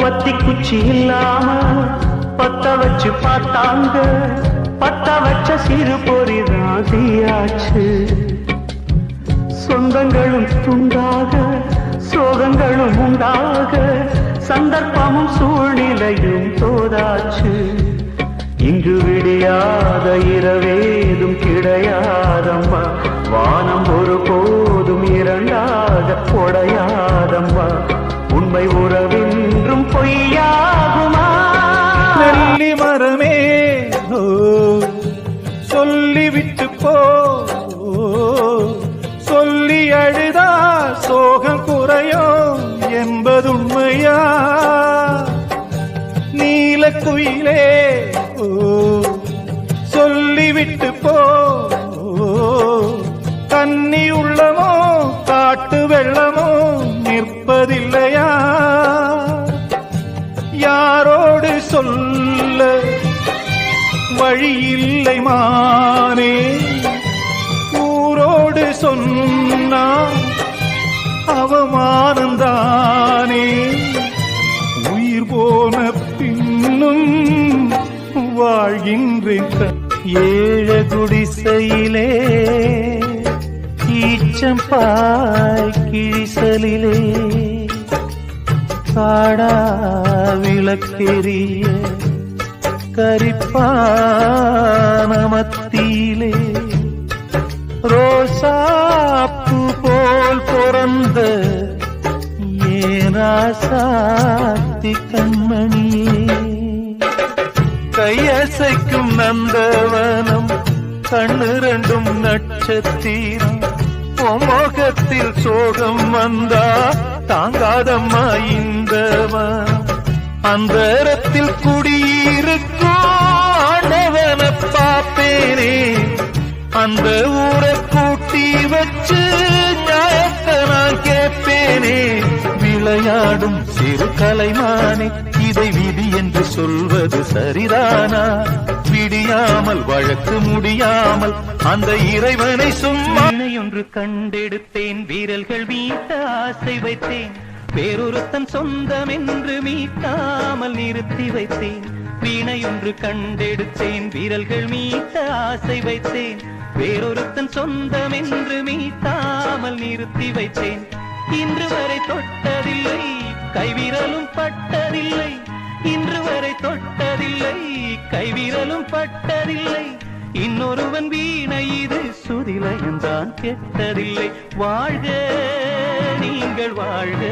வத்தி குச்சி இல்லாம பத்த வச்சு பார்த்தாங்க, பத்த வச்ச சிறு பொறிதான் தீயாச்சு. சொந்தங்களும் துண்டாக சோகங்களும் உண்டாக, சந்தர்ப்பமும் சூழ்நிலையும் தோதாச்சு. இங்கு விடியாத இரவேதும் கிடையாதம்மா, வானம் ஒரு போதும் இரண்டாக உடையாதம்மா, உண்மை உறவென்றும் பொய்யாகுமா? நெல்லி மரமே சொல்லிவிட்டு போ, சொல்லி அழுதா சோகம் குறையும் என்பதுண்மையா? நீலக்குயிலே சொல்லிவிட்டு போ, கன்னி உள்ளமோ காட்டு வெள்ளமோ நிற்பதில்லையா? யாரோடு சொல்ல வழியில்லை மானே, ஊரோடு சொன்னா அவமானந்தானே. உயிர் போன பின்னும் வாழ்கின்றேன். ஏழ குடிசையிலே ஈச்சம்பாய் கிழிசலிலே, காடா விளக்கெரிய கரிப்பான மத்தியிலே, ரோசாப்பு போல் பிறந்த ஏராசாத்தி கண்மணியே. கையசைக்கும் நந்தவனம் கண்ணு ரெண்டும் நட்சத்திரம், முகத்தில் சோகம் வந்தா தாங்காதம்மா இந்தவன். அந்தரத்தில் குடியிருக்கும் ஆண்டவன பாப்பேனே, அந்த ஊரை கூட்டி வச்சு நியாயத்தை நான் கேட்பேனே. விளையாடும் சிறு கலைமானே, இதை விதி என்று சொல்வது சரிதானா? விடியாமல் வழக்கு முடியாமல் அந்த இறைவனை சும்மா ஒன்று கண்டெடுத்தேன், வீரல்கள் மீட்ட ஆசை வைத்தேன், வேறொருத்தன் சொந்தம் என்று மீட்டாமல் நிறுத்தி வைத்தேன். வீணையொன்று கண்டெடுத்தேன், வீரல்கள் மீட்ட ஆசை வைத்தேன், வேறொருத்தன் சொந்தம் என்று மீட்டாமல் நிறுத்தி வைத்தேன். இன்று வரை தொட்டதில்லை, கைவிரலும் பட்டதில்லை, இன்று வரை தொட்டதில்லை, கைவிரலும் பட்டதில்லை. இன்னொருவன் வீணை இது சுதிலயம்தான் கெட்டதில்லை. வாழ்க நீங்கள் வாழ்க.